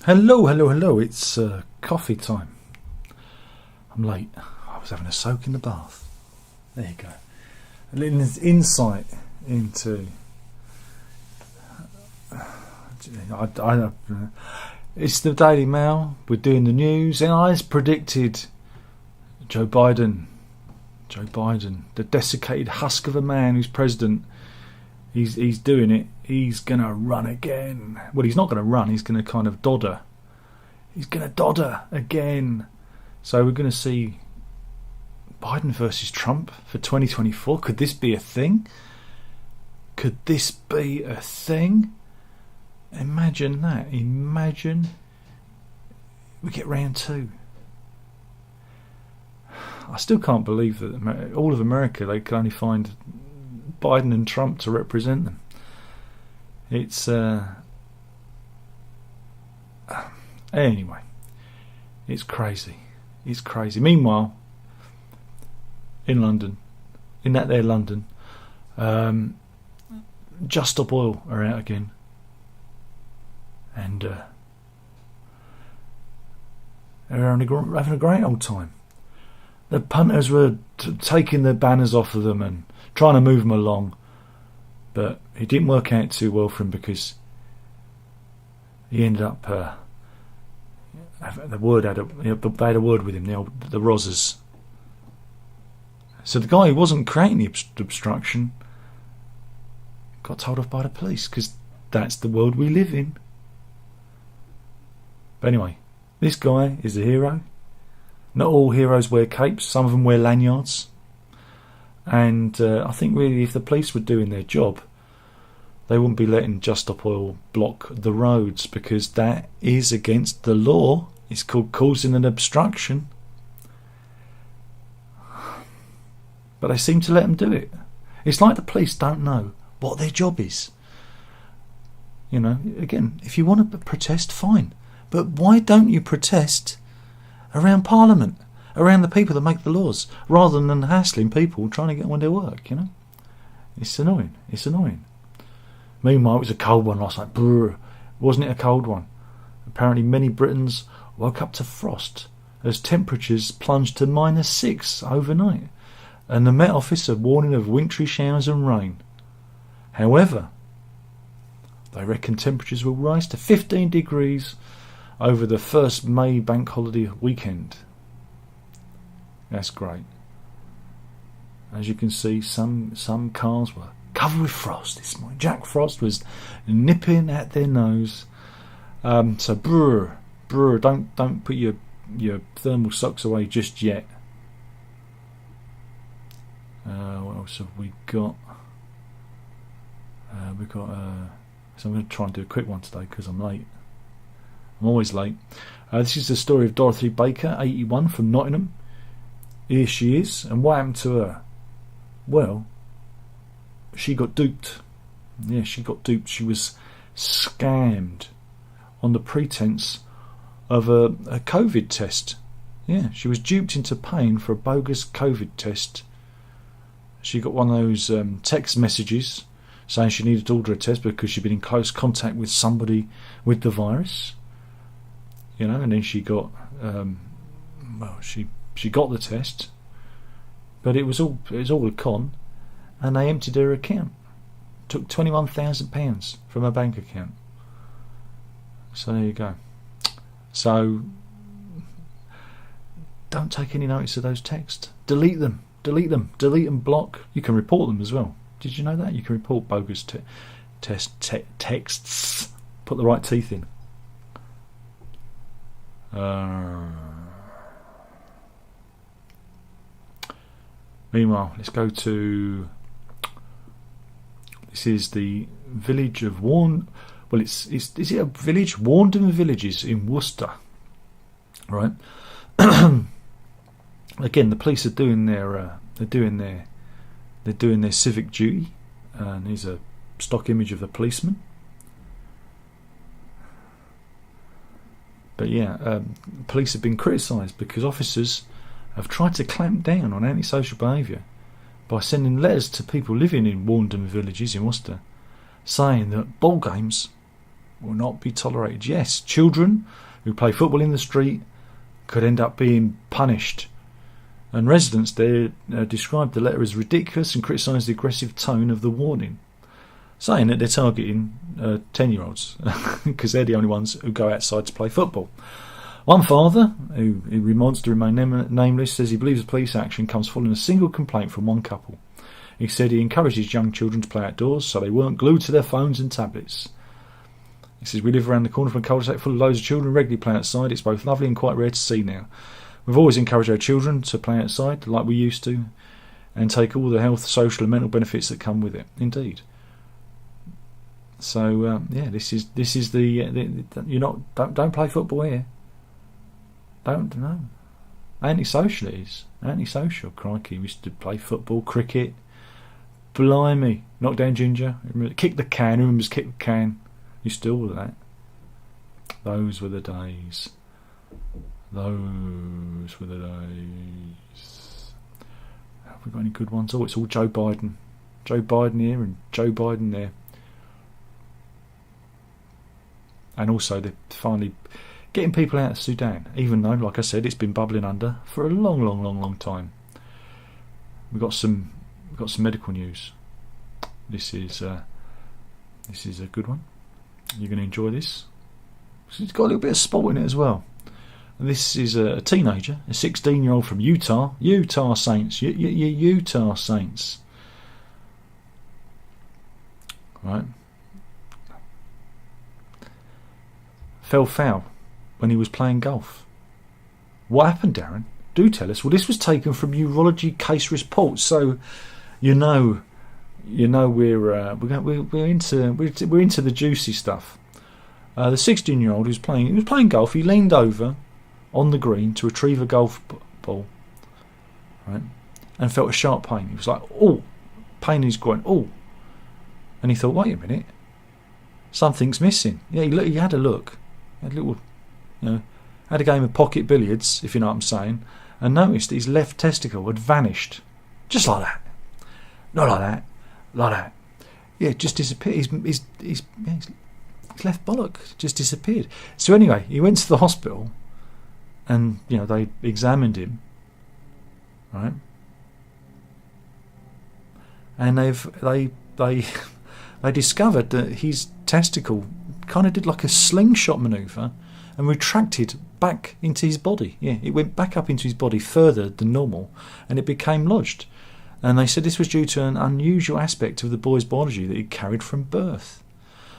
Hello, hello, hello. It's coffee time. I'm late. I was having a soak in the bath. There you go. A little insight into... it's the Daily Mail. We're doing the news. And I predicted Joe Biden, the desiccated husk of a man who's president. He's doing it. He's going to run again. Well, he's not going to run. He's going to kind of dodder. He's going to dodder again. So we're going to see Biden versus Trump for 2024. Could this be a thing? Could this be a thing? Imagine that. Imagine we get round two. I still can't believe that all of America, they can only find Biden and Trump to represent them. It's anyway, it's crazy. It's crazy. Meanwhile, in London, Just Stop Oil are out again, and they're having a great old time. The punters were taking the banners off of them and trying to move them along, but it didn't work out too well for him because he ended up they had a word with him, the Rozzers. So the guy who wasn't creating the obstruction got told off by the police because that's the world we live in. But anyway, this guy is a hero. Not all heroes wear capes. Some of them wear lanyards. And I think really if the police were doing their job, they wouldn't be letting Just Stop Oil block the roads because that is against the law. It's called causing an obstruction. But they seem to let them do it. It's like the police don't know what their job is. You know, again, if you want to protest, fine. But why don't you protest around Parliament, around the people that make the laws, rather than hassling people trying to get on their work, you know? It's annoying. It's annoying. Meanwhile, it was a cold one last night. Brr. Wasn't it a cold one? Apparently many Britons woke up to frost as temperatures plunged to -6 overnight, and the Met Office are warning of wintry showers and rain. However, they reckon temperatures will rise to 15 degrees over the first May bank holiday weekend. That's great. As you can see, some cars were covered with frost this morning. Jack Frost was nipping at their nose. So brr, don't put your thermal socks away just yet. What else have we got? So I'm going to try and do a quick one today because I'm late. I'm always late. This is the story of Dorothy Baker, 81, from Nottingham. Here she is, and what happened to her? Well, she got duped. Yeah, she got duped. She was scammed on the pretense of a COVID test. Yeah, she was duped into paying for a bogus COVID test. She got one of those text messages saying she needed to order a test because she'd been in close contact with somebody with the virus. You know, and then she got she got the test, but it was all a con, and they emptied her account. Took £21,000 from her bank account. So there you go. So don't take any notice of those texts. Delete them, block. You can report them as well. Did you know that? You can report bogus texts. Put the right teeth in. Meanwhile, let's go to... This is the village of Warn... Well, is it a village? Warndon Villages in Worcester. Right. Again, the police are doing their civic duty. And here's a stock image of the policeman. But yeah, police have been criticised because officers have tried to clamp down on antisocial behaviour by sending letters to people living in Warndon Villages in Worcester saying that ball games will not be tolerated. Yes, children who play football in the street could end up being punished. And residents there described the letter as ridiculous and criticised the aggressive tone of the warning, saying that they're targeting 10-year-olds because they're the only ones who go outside to play football. One father, who wants to remain nameless, says he believes the police action comes following a single complaint from one couple. He said he encourages young children to play outdoors so they weren't glued to their phones and tablets. He says, we live around the corner from a cul-de-sac full of loads of children regularly play outside. It's both lovely and quite rare to see now. We've always encouraged our children to play outside like we used to and take all the health, social and mental benefits that come with it. Indeed. So, this is the you're not, don't play football here. Don't know. Antisocial it is. Antisocial. Crikey, we used to play football, cricket. Blimey. Knock down ginger. Kick the can. Who remembers kick the can? Used to do all of that. Those were the days. Those were the days. Have we got any good ones? Oh, it's all Joe Biden. Joe Biden here and Joe Biden there. And also they're finally getting people out of Sudan, even though, like I said, it's been bubbling under for a long time. We've got some medical news. This is a good one. You're going to enjoy this. It's got a little bit of sport in it as well. And this is a teenager, a 16-year-old from Utah Saints, Utah Saints. Right. Fell foul when he was playing golf. What happened, Darren? Do tell us. Well, this was taken from Urology Case Reports, so you know we're into the juicy stuff. The 16-year-old was playing golf. He leaned over on the green to retrieve a golf ball, right, and felt a sharp pain. He was like, "Oh," pain in his groin. "Oh," and he thought, "Wait a minute, something's missing." Yeah, he had a look. He had a little, had a game of pocket billiards, if you know what I'm saying, and noticed his left testicle had vanished, just like that. Not like that, like that. Yeah, it just disappeared. His left bollock just disappeared. So anyway, he went to the hospital, and they examined him, right? And they discovered that his testicle kind of did like a slingshot manoeuvre and retracted back into his body. Yeah, it went back up into his body further than normal, and it became lodged. And they said this was due to an unusual aspect of the boy's biology that he carried from birth.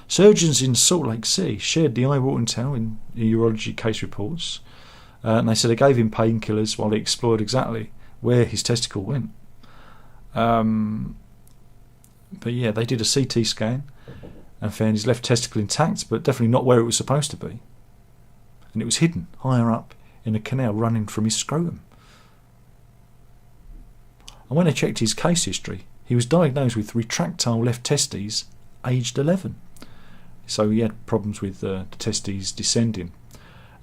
Surgeons in Salt Lake City shared the eye-watering tale in the Urology Case Reports, and they said they gave him painkillers while they explored exactly where his testicle went. But yeah, they did a CT scan and found his left testicle intact, but definitely not where it was supposed to be. And it was hidden higher up in a canal running from his scrotum. And when they checked his case history, he was diagnosed with retractile left testes, aged 11. So he had problems with the testes descending.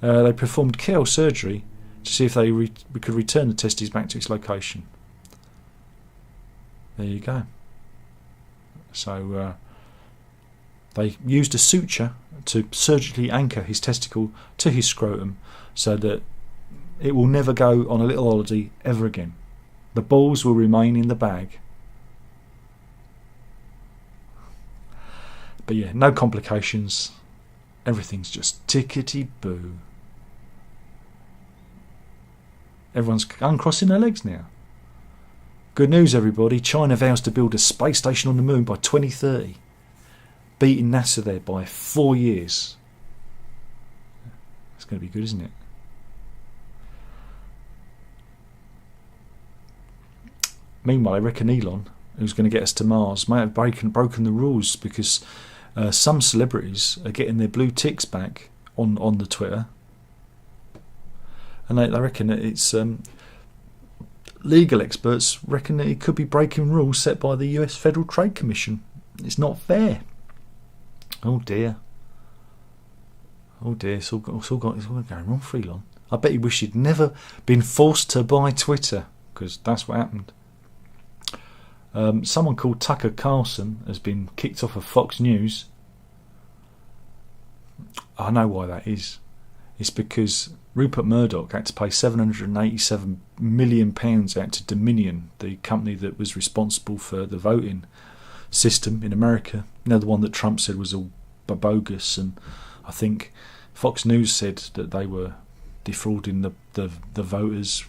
They performed keyhole surgery to see if we could return the testes back to its location. There you go. So they used a suture to surgically anchor his testicle to his scrotum so that it will never go on a little holiday ever again. The balls will remain in the bag. But yeah, no complications. Everything's just tickety-boo. Everyone's uncrossing their legs now. Good news, everybody. China vows to build a space station on the moon by 2030. Beating NASA there by 4 years. It's going to be good, isn't it? Meanwhile, I reckon Elon, who's going to get us to Mars, might have broken the rules because some celebrities are getting their blue ticks back on the Twitter. And they reckon that it's... legal experts reckon that he could be breaking rules set by the US Federal Trade Commission. It's not fair. Oh dear. Oh dear, it's all going wrong for Elon. I bet he wished he'd never been forced to buy Twitter, because that's what happened. Someone called Tucker Carlson has been kicked off of Fox News. I know why that is. It's because Rupert Murdoch had to pay £787 million out to Dominion, the company that was responsible for the voting system in America. You know, the one that Trump said was all bogus, and I think Fox News said that they were defrauding the voters.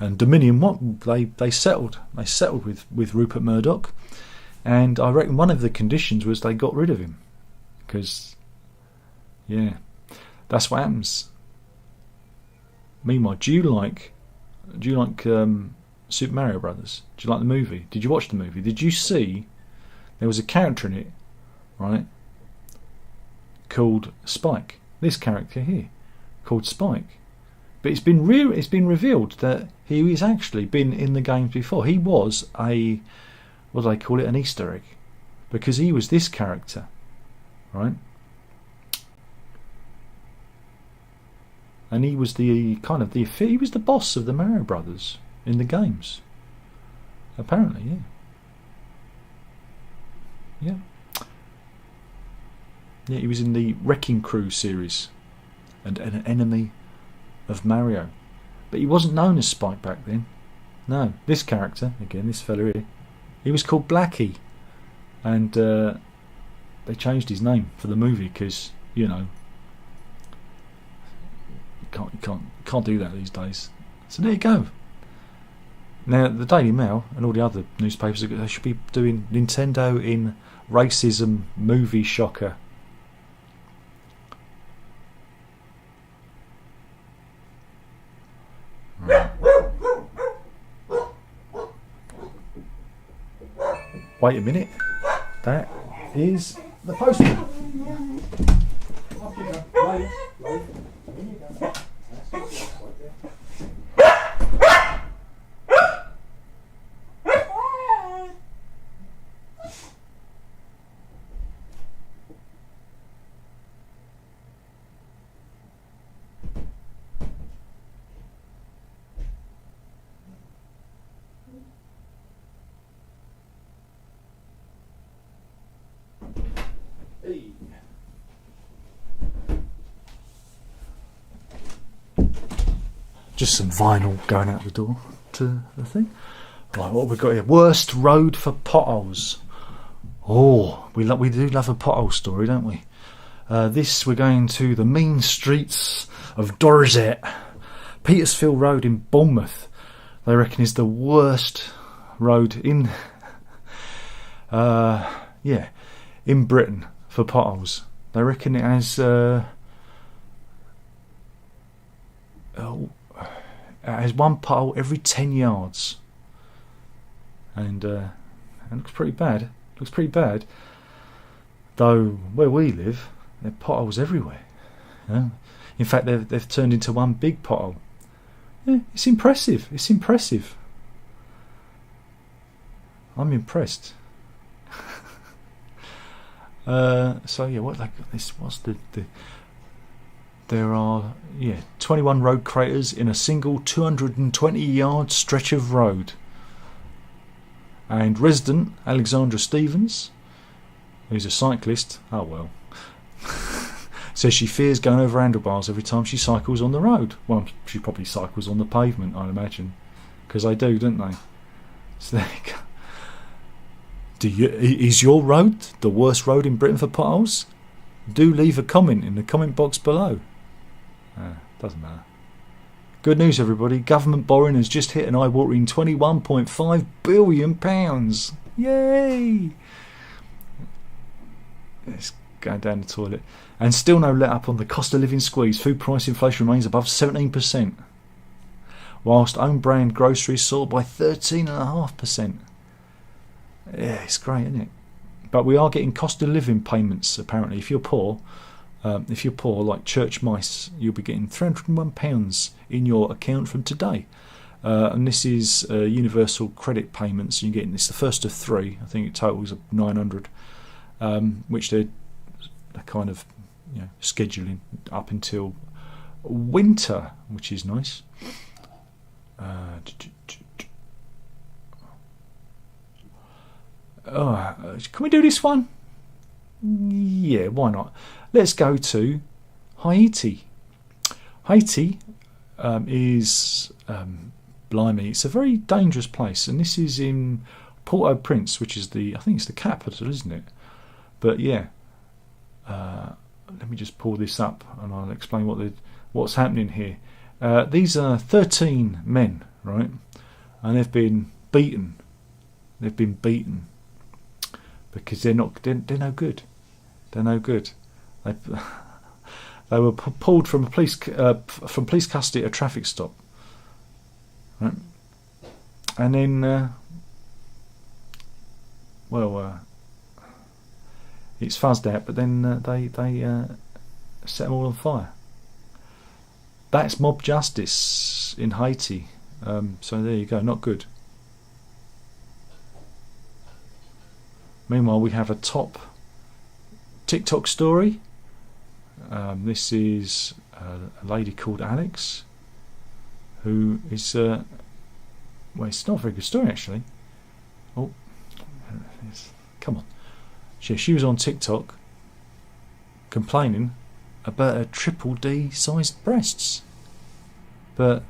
And Dominion, they settled with Rupert Murdoch, and I reckon one of the conditions was they got rid of him, because that's what happens. Meanwhile, do you like Super Mario Brothers? Do you like the movie? Did you watch the movie? Did you see there was a character in it, right, called Spike? This character here, called Spike. But it's been revealed that he has actually been in the games before. He was what do they call it, an Easter egg, because he was this character, right? And he was he was the boss of the Mario Brothers in the games. Apparently, yeah. Yeah, he was in the Wrecking Crew series and an enemy of Mario. But he wasn't known as Spike back then. No, this character, again, this fella here, he was called Blackie. And they changed his name for the movie because, you can't do that these days. So there you go. Now, the Daily Mail and all the other newspapers, they should be doing Nintendo in racism movie shocker. Wait a minute. That is the postman. Just some vinyl going out the door to the thing. Right, what have we got here? Worst road for potholes. Oh, we do love a pothole story, don't we? We're going to the mean streets of Dorset. Petersfield Road in Bournemouth, they reckon, is the worst road in in Britain for potholes. They reckon it has one pothole every 10 yards, and it looks pretty bad. Though where we live, there are potholes everywhere. In fact, they've turned into one big pothole. Yeah, it's impressive. I'm impressed. There are 21 road craters in a single 220-yard stretch of road. And resident Alexandra Stevens, who's a cyclist, says she fears going over handlebars every time she cycles on the road. Well, she probably cycles on the pavement, I'd imagine, because they do, don't they? So there you go. Is your road the worst road in Britain for potholes? Do leave a comment in the comment box below. Doesn't matter. Good news, everybody. Government borrowing has just hit an eye-watering £21.5 billion. Yay! It's going down the toilet. And still no let up on the cost of living squeeze. Food price inflation remains above 17%, whilst own brand groceries soared by 13.5%. Yeah, it's great, isn't it? But we are getting cost of living payments, apparently. If you're poor, like church mice, you'll be getting £301 in your account from today. And this is universal credit payments. You're getting this, the first of three. I think it totals up 900, which they're kind of scheduling up until winter, which is nice. Can we do this one? Yeah, why not? let's go to Haiti. Haiti is, blimey, it's a very dangerous place, and this is in Port-au-Prince, which is I think it's the capital, isn't it? But yeah, let me just pull this up and I'll explain what's happening here. These are 13 men, right? And they've been beaten. They've been beaten because they're no good. They're no good. They were pulled from police custody at a traffic stop, right? And then, it's fuzzed out. But then they set them all on fire. That's mob justice in Haiti. So there you go. Not good. Meanwhile, we have a top TikTok story. This is a lady called Alex, who is it's not a very good story actually. Oh, come on. She was on TikTok complaining about her triple D sized breasts, but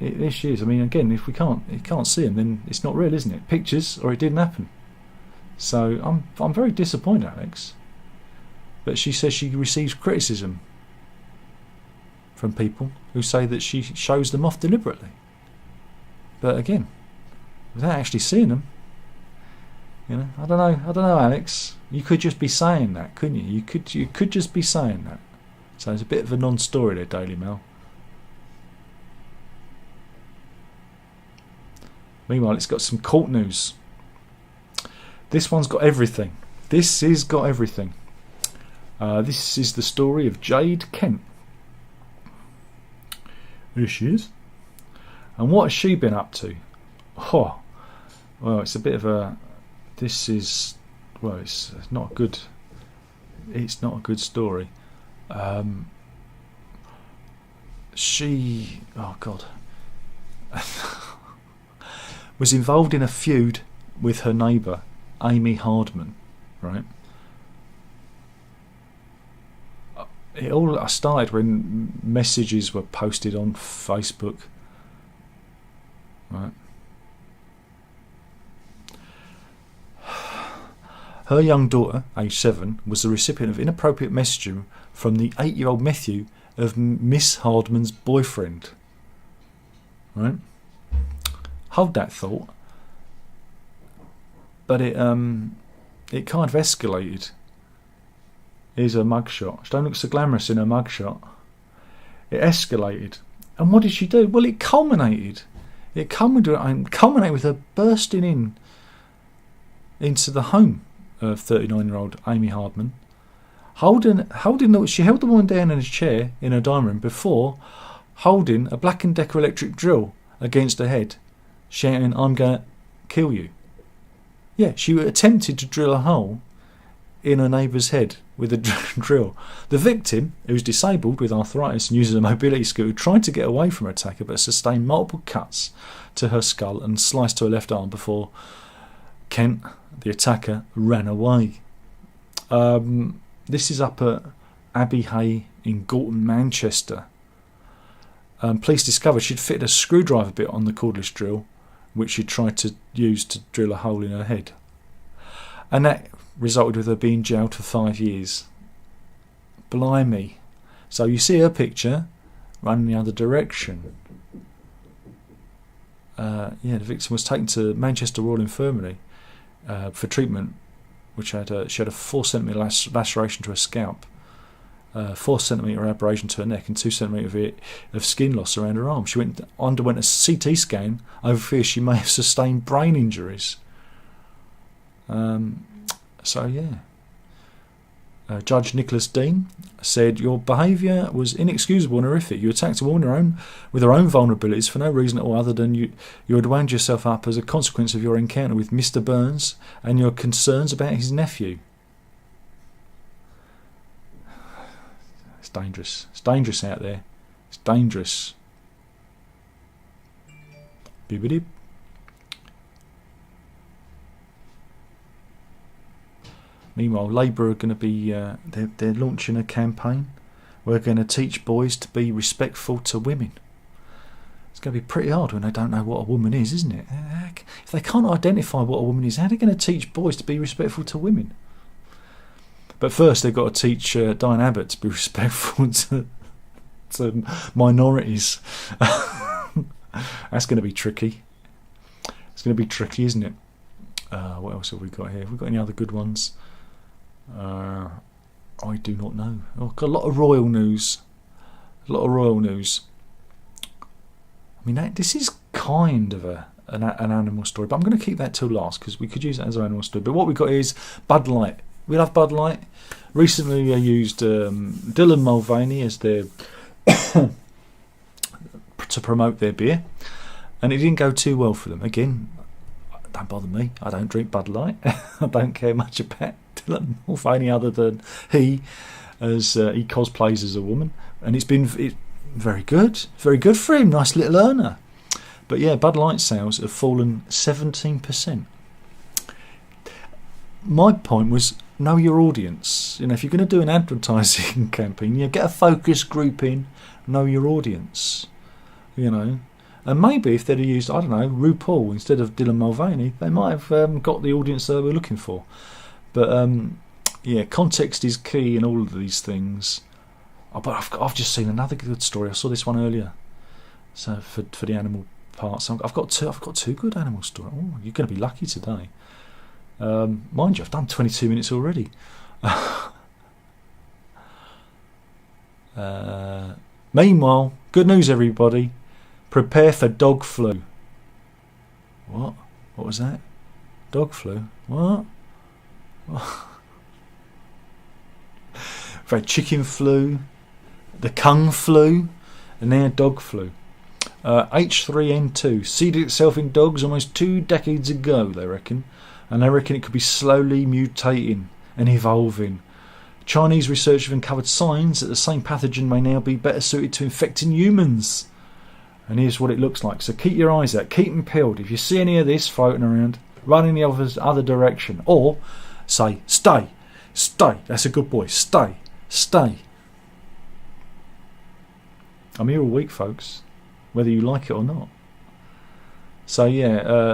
there she is. I mean, again, if you can't see them, then it's not real, isn't it? Pictures, or it didn't happen. So I'm very disappointed, Alex. But she says she receives criticism from people who say that she shows them off deliberately. But again, without actually seeing them, I don't know, Alex. You could just be saying that, couldn't you? You could just be saying that. So it's a bit of a non-story there, Daily Mail. Meanwhile, it's got some court news. This one's got everything. This is got everything. This is the story of Jade Kent. Here she is. And what has she been up to? Oh, well, it's a bit of a... This is... Well, it's not good. It's not a good story. She... Oh, God. was involved in a feud with her neighbour, Amy Hardman, right? It all started when messages were posted on Facebook, right? Her young daughter, aged 7, was the recipient of inappropriate messaging from the 8-year-old nephew of Miss Hardman's boyfriend, right? Hold that thought. But it kind of escalated. Here's her mugshot. She don't look so glamorous in her mugshot. It escalated. And what did she do? Well, it culminated. It culminated with her bursting into the home of 39-year-old Amy Hardman. She held the woman down in a chair in her dining room before holding a Black & Decker electric drill against her head, shouting, "I'm going to kill you." Yeah, she attempted to drill a hole in her neighbour's head with a drill. The victim, who's disabled with arthritis and uses a mobility scooter, tried to get away from her attacker but sustained multiple cuts to her skull and sliced to her left arm before Kent, the attacker, ran away. This is up at Abbey Hay in Gorton, Manchester. Police discovered she'd fitted a screwdriver bit on the cordless drill, which she tried to use to drill a hole in her head. And that resulted with her being jailed for 5 years. Blimey. So you see her picture running the other direction. The victim was taken to Manchester Royal Infirmary for treatment, which she had a 4cm laceration to her scalp, 4cm abrasion to her neck, and 2cm of skin loss around her arm. She underwent a CT scan over fear she may have sustained brain injuries. Judge Nicholas Dean said, "Your behaviour was inexcusable and horrific. You attacked a woman with her own vulnerabilities for no reason at all other than you had wound yourself up as a consequence of your encounter with Mr. Burns and your concerns about his nephew." It's dangerous. It's dangerous out there. It's dangerous. Meanwhile, Labour are going to be they're launching a campaign. We're going to teach boys to be respectful to women. It's going to be pretty hard when they don't know what a woman is, isn't it? If they can't identify what a woman is, how are they going to teach boys to be respectful to women? But first, they've got to teach Diane Abbott to be respectful to minorities. That's going to be tricky. It's going to be tricky, isn't it? What else have we got here? Have we got any other good ones? I do not know. Oh, got a lot of royal news. A lot of royal news. I mean, this is kind of an animal story, but I'm going to keep that till last because we could use that as an animal story. But what we've got is Bud Light. We love Bud Light. Recently, they used Dylan Mulvaney as their to promote their beer, and it didn't go too well for them. Again, don't bother me. I don't drink Bud Light. I don't care much about Dylan Mulvaney other than he cosplays as a woman, and it's very good for him. Nice little earner. But yeah, Bud Light sales have fallen 17%. My point was, know your audience. If you're going to do an advertising campaign, get a focus group in, know your audience. And maybe if they'd have used, I don't know, RuPaul instead of Dylan Mulvaney, they might have got the audience they were looking for. But context is key in all of these things. But I've just seen another good story. I saw this one earlier. So for the animal parts, I've got two good animal stories. Oh, you're going to be lucky today. Mind you, I've done 22 minutes already. Meanwhile, good news, everybody. Prepare for dog flu. What? What was that? Dog flu? What? We've had chicken flu, the kung flu, and now dog flu. H3N2 seeded itself in dogs almost 2 decades ago, they reckon. And they reckon it could be slowly mutating and evolving. Chinese researchers have uncovered signs that the same pathogen may now be better suited to infecting humans. And here's what it looks like. So keep your eyes out, keep them peeled. If you see any of this floating around, run in the other direction. Or say, stay, stay. That's a good boy. Stay, stay. I'm here all week, folks, whether you like it or not. So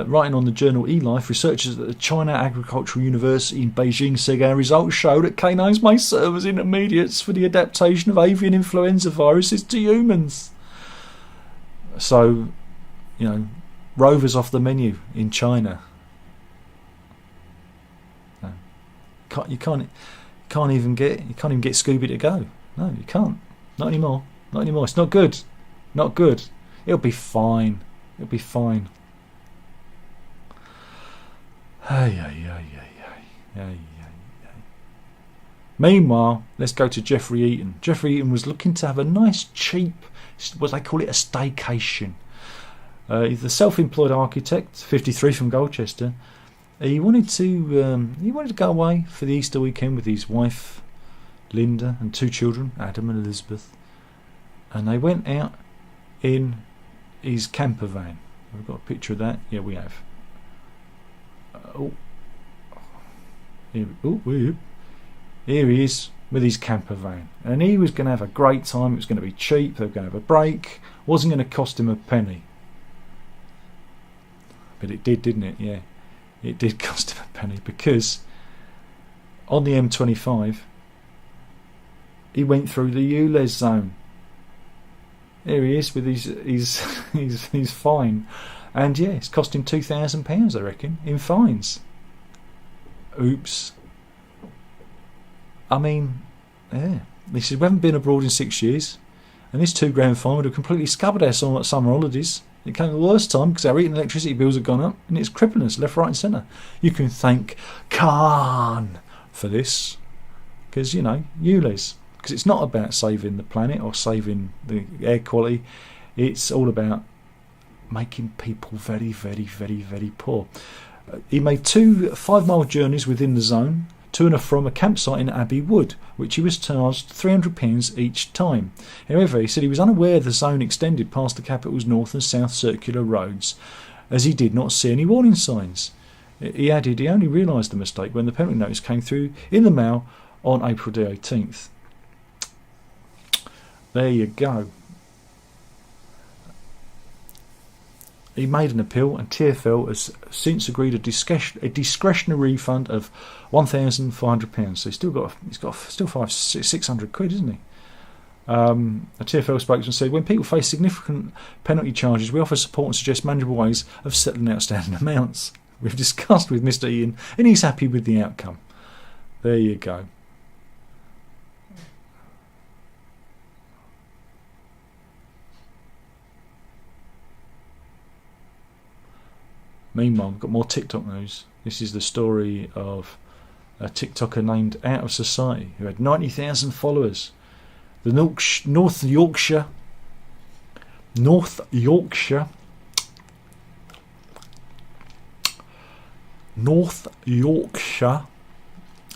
writing on the journal eLife, researchers at the China Agricultural University in Beijing said our results show that canines may serve as intermediates for the adaptation of avian influenza viruses to humans. So, Rover's off the menu in China. You can't even get Scooby to go. No, you can't. Not anymore. Not anymore. It's not good. Not good. It'll be fine. It'll be fine. Meanwhile, let's go to Jeffrey Eaton. Jeffrey Eaton was looking to have a nice, cheap, what they call it, a staycation. He's a self-employed architect, 53 from Colchester. He wanted to go away for the Easter weekend with his wife, Linda, and 2 children, Adam and Elizabeth. And they went out in his camper van. We've got a picture of that. Yeah, we have. Here he is with his camper van, and he was going to have a great time. It was going to be cheap. They were going to have a break. Wasn't going to cost him a penny, but it did, didn't it? Yeah, it did cost him a penny, because on the M25 he went through the ULEZ zone. Here he is with his fine. And yeah, it's cost him £2,000, I reckon, in fines. Oops. I mean, yeah. He said, we haven't been abroad in 6 years, and this £2,000 fine would have completely scuppered our summer holidays. It came at the worst time because our heat and electricity bills have gone up, and it's crippling us left, right and centre. You can thank Khan for this, because, ULEZ. Because it's not about saving the planet or saving the air quality. It's all about making people very, very, very, very poor. He made 2 5-mile journeys within the zone, to and from a campsite in Abbey Wood, which he was charged £300 each time. However, he said he was unaware the zone extended past the capital's north and south circular roads, as he did not see any warning signs. He added he only realised the mistake when the penalty notice came through in the mail on April the 18th. There you go. He made an appeal, and TfL has since agreed a discretionary refund of £1,400. So he's got still 600 quid, isn't he? A TfL spokesman said, when people face significant penalty charges, we offer support and suggest manageable ways of settling outstanding amounts. We've discussed with Mr. Ian, and he's happy with the outcome. There you go. Meanwhile, we've got more TikTok news. This is the story of a TikToker named Out of Society who had 90,000 followers. The North Yorkshire.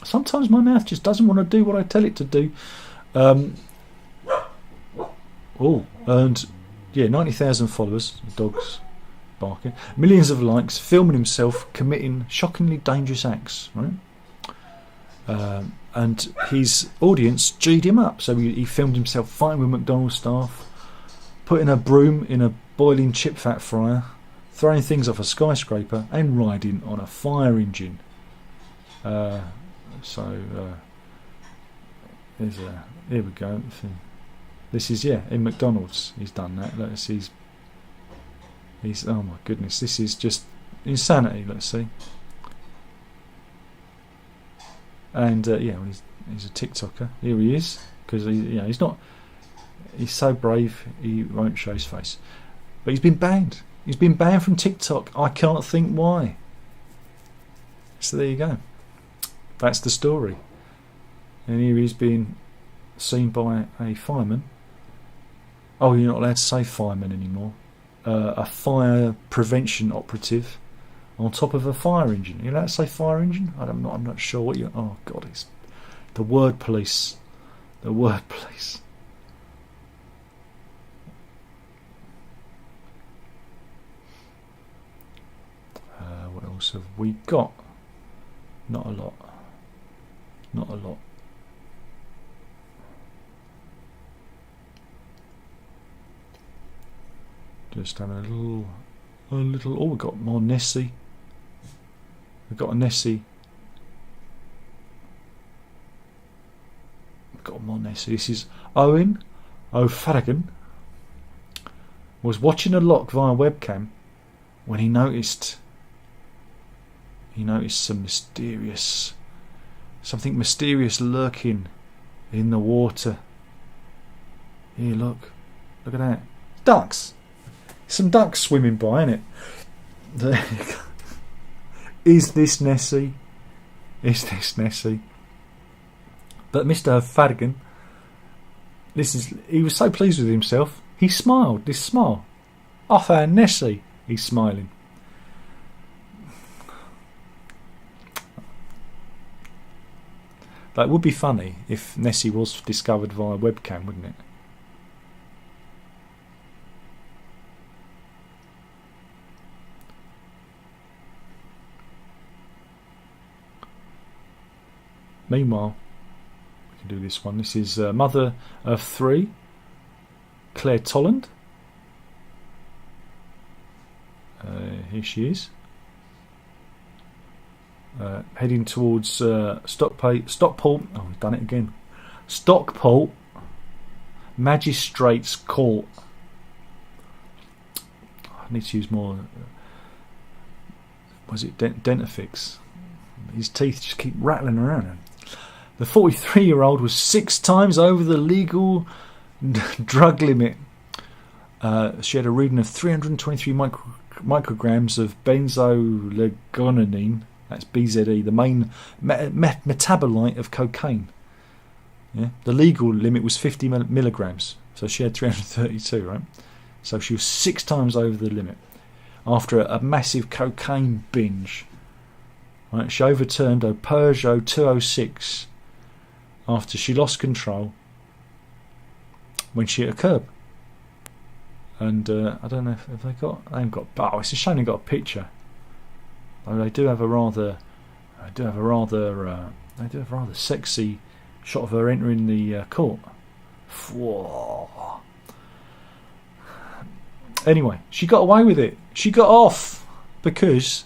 Sometimes my mouth just doesn't want to do what I tell it to do. Earned 90,000 followers. The dog's barking. Millions of likes, filming himself committing shockingly dangerous acts, right? And his audience G'd him up, so he filmed himself fighting with McDonald's staff, putting a broom in a boiling chip fat fryer, throwing things off a skyscraper, and riding on a fire engine. Here we go. This is in McDonald's. He's done that. Let's see. He's oh my goodness, this is just insanity. Let's see. And he's a TikToker. Here he is, because he's not. He's so brave he won't show his face, but he's been banned. He's been banned from TikTok. I can't think why. So there you go. That's the story. And here he's being seen by a fireman. Oh, you're not allowed to say fireman anymore. A fire prevention operative on top of a fire engine. You're allowed to say fire engine? I'm not sure what you. Oh God, it's the word police. The word police. What else have we got? Not a lot. Not a lot. Just having a little. Oh, we've got more Nessie. We've got a Nessie. We've got more Nessie. This is Owen O'Farrigan. Was watching a lock via webcam when he noticed something mysterious lurking in the water. Here, look at that. Ducks. Some ducks swimming by, innit? There you go. Is this Nessie? Is this Nessie? But Mr. Fargan, he was so pleased with himself, he smiled. This smile. I found Nessie. He's smiling. That would be funny if Nessie was discovered via webcam, wouldn't it? Meanwhile, we can do this one. This is mother of three, Claire Tolland. Here she is. Heading towards Stockport. Oh, we've done it again. Stockport Magistrates Court. I need to use more. Was it Dentifix? His teeth just keep rattling around. The 43-year-old was 6 times over the legal drug limit. She had a reading of 323 micrograms of benzoylecgonine. That's BZE, the main metabolite of cocaine. Yeah, the legal limit was 50 milligrams, so she had 332, right? So she was 6 times over the limit after a massive cocaine binge. Right, she overturned a Peugeot 206 after she lost control when she hit a curb. And I don't know if they haven't got. Oh, it's a shame they got a picture. They do have a rather sexy shot of her entering the court. Whoa. Anyway, she got away with it. She got off because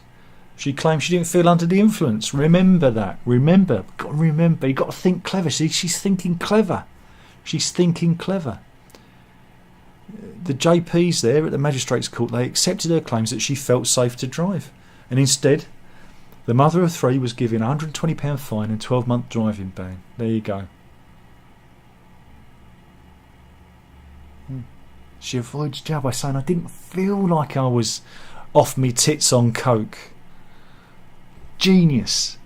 she claimed she didn't feel under the influence. Remember that. Remember. You got to think clever. See, she's thinking clever. The JPs there at the Magistrates Court, they accepted her claims that she felt safe to drive. And instead, the mother of 3 was given a £120 fine and 12-month driving ban. There you go. She avoids jail by saying, I didn't feel like I was off me tits on coke. Genius.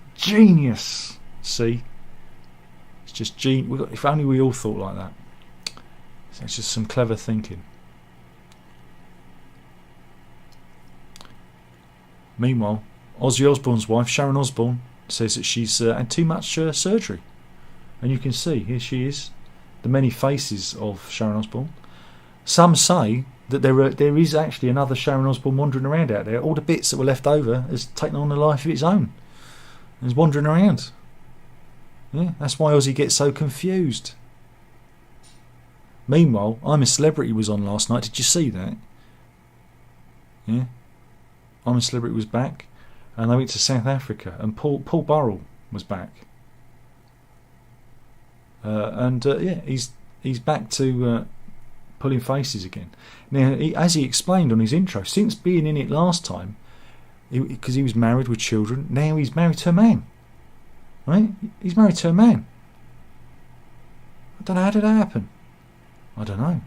See? It's just genius. If only we all thought like that. So it's just some clever thinking. Meanwhile, Ozzy Osbourne's wife, Sharon Osbourne, says that she's had too much surgery. And you can see, here she is, the many faces of Sharon Osbourne. Some say that there is actually another Sharon Osbourne wandering around out there. All the bits that were left over has taken on a life of its own. And is wandering around. Yeah, that's why Ozzy gets so confused. Meanwhile, I'm a Celebrity was on last night. Did you see that? Yeah. I'm a Celebrity was back. And they went to South Africa. And Paul Burrell was back. Yeah, he's back to pulling faces again. Now, as he explained on his intro, since being in it last time, because he was married with children, now he's married to a man. Right? He's married to a man. I don't know, how did that happen? I don't know.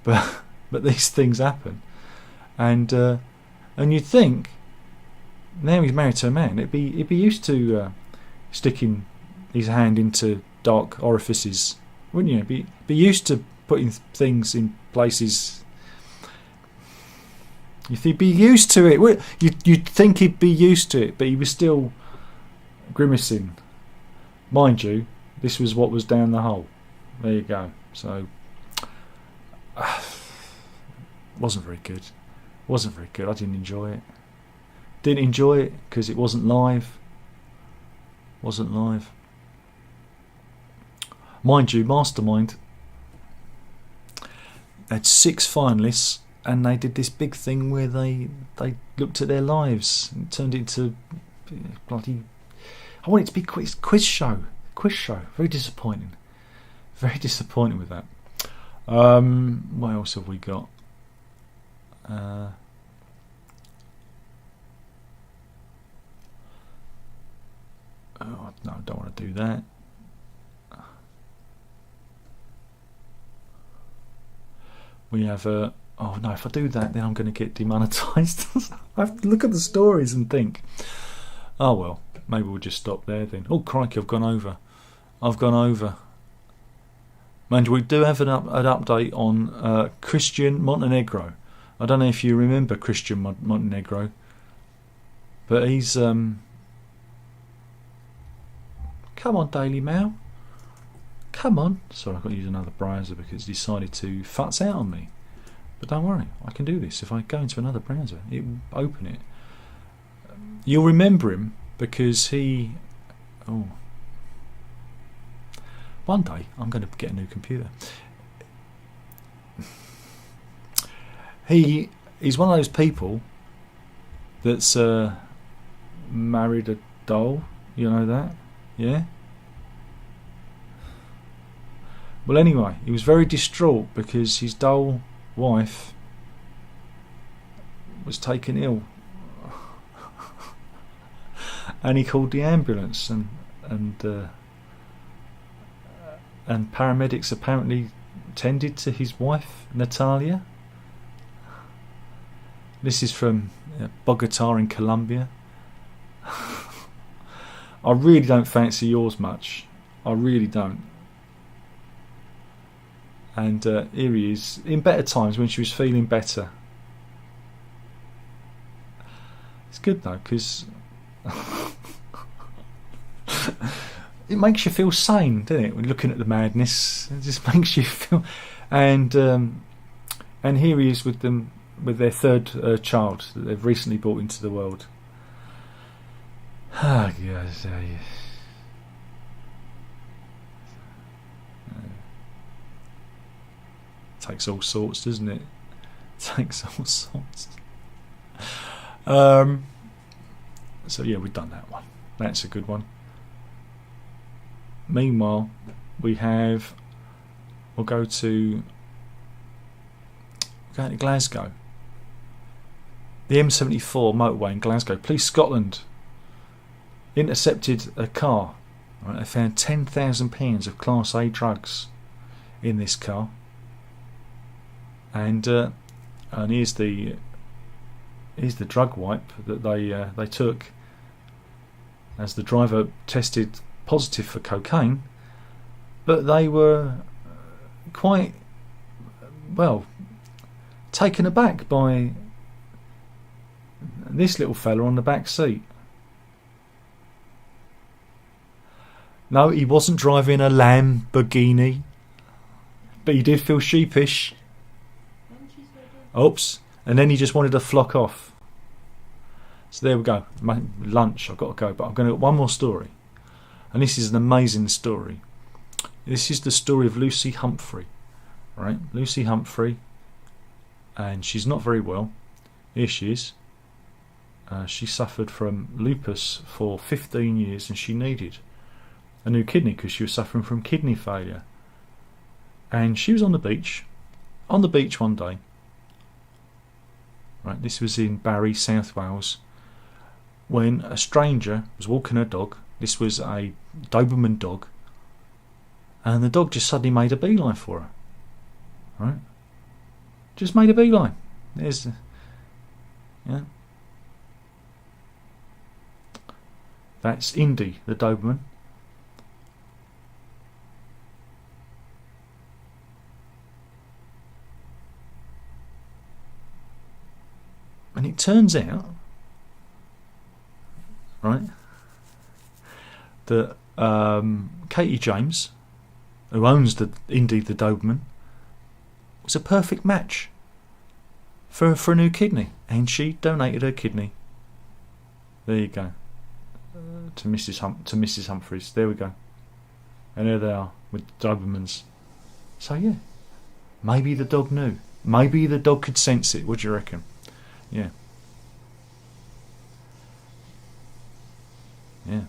But these things happen. And you'd think, now he's married to a man, he'd be used to sticking his hand into dark orifices, wouldn't you? Be used to putting things in places. You'd be used to it. You'd think he'd be used to it, but he was still grimacing. Mind you, this was what was down the hole. There you go. So, wasn't very good. I didn't enjoy it. Didn't enjoy it because it wasn't live. Mind you, Mastermind had 6 finalists, and they did this big thing where they looked at their lives and turned it into bloody. I want it to be quiz show. Very disappointing with that. What else have we got? No, I don't want to do that. We have a. Oh no! If I do that, then I'm going to get demonetised. I have to look at the stories and think. Oh well, maybe we'll just stop there then. Oh crikey! I've gone over. Mind you, we do have an update on Christian Montenegro. I don't know if you remember Christian Montenegro, but he's come on, Daily Mail. Come on. Sorry, I've got to use another browser because it's decided to futz out on me. But don't worry, I can do this. If I go into another browser, it will open it. You'll remember him because he... Oh. One day, I'm going to get a new computer. He's one of those people that's married a doll. You know that? Yeah? Well, anyway, he was very distraught because his doll wife was taken ill, and he called the ambulance, and paramedics apparently tended to his wife Natalia. This is from Bogota in Colombia. I really don't fancy yours much. I really don't. And here he is, in better times when she was feeling better. It's good though, because it makes you feel sane, doesn't it? When looking at the madness, it just makes you feel. And here he is with them, with their third child that they've recently brought into the world. Ah, yes, takes all sorts, doesn't it? Takes all sorts. So yeah, we've done that one. That's a good one. Meanwhile, we'll go to Glasgow. The M74 motorway in Glasgow. Police Scotland intercepted a car. Right, they found £10,000 of Class A drugs in this car, and here's the drug wipe that they took, as the driver tested positive for cocaine, but they were quite taken aback by this little fella on the back seat. No, he wasn't driving a Lamborghini, but he did feel sheepish. Oops. And then he just wanted to flock off. So there we go. My lunch, I've got to go, but I'm going to get one more story. And this is an amazing story. This is the story of Lucy Humphrey. Right? Lucy Humphrey, and she's not very well. Here she is. She suffered from lupus for 15 years, and she needed a new kidney because she was suffering from kidney failure. And she was on the beach one day. Right, this was in Barry, South Wales, when a stranger was walking her dog. This was a Doberman dog, and the dog just suddenly made a beeline for her. Right, just made a beeline. There's, that's Indy, the Doberman. And it turns out, right, that Katie James, who owns Indy the Doberman, was a perfect match for a new kidney, and she donated her kidney. There you go, to Mrs. Humphreys. There we go, and there they are with Dobermans. So yeah, maybe the dog knew. Maybe the dog could sense it. What do you reckon? Yeah. Yeah.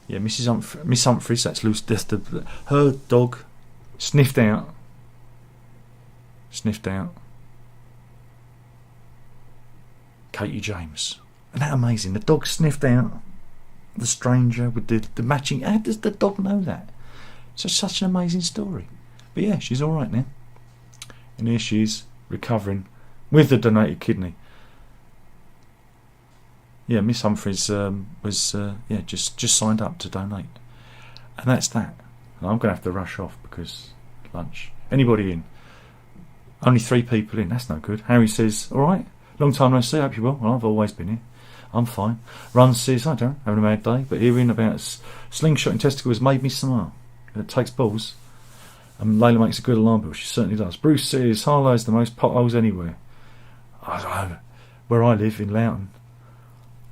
Yeah, Miss Humphreys, that's Lucy. Her dog sniffed out. Katie James. Isn't that amazing? The dog sniffed out the stranger with the matching. How does the dog know that? It's such an amazing story. But yeah, she's all right now. And here she is, recovering with the donated kidney. Yeah, Miss Humphreys was just signed up to donate, and that's that. And I'm going to have to rush off because lunch. Anybody in? Only 3 people in. That's no good. Harry says, "All right, long time no see. Hope you're well." Well, I've always been here. I'm fine. Run says, "I don't having a mad day, but hearing about slingshot and testicle has made me smile. It takes balls." And Layla makes a good alarm bell. She certainly does. Bruce says, Harlow's the most potholes anywhere. Where I live in Loughton.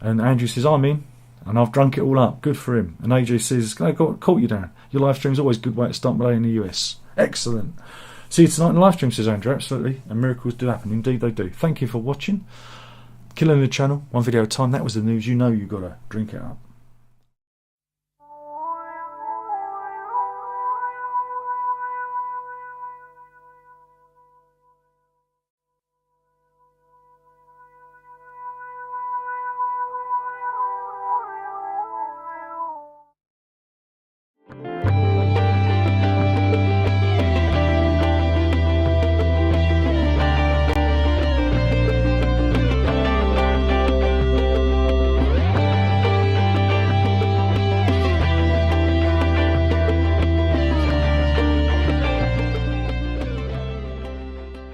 And Andrew says, I'm in, and I've drunk it all up. Good for him. And AJ says, I caught you down. Your live stream's always a good way to start my day in the US. Excellent. See you tonight in the live stream, says Andrew. Absolutely. And miracles do happen. Indeed they do. Thank you for watching. Killing the channel, one video at a time. That was the news. You know you've got to drink it up.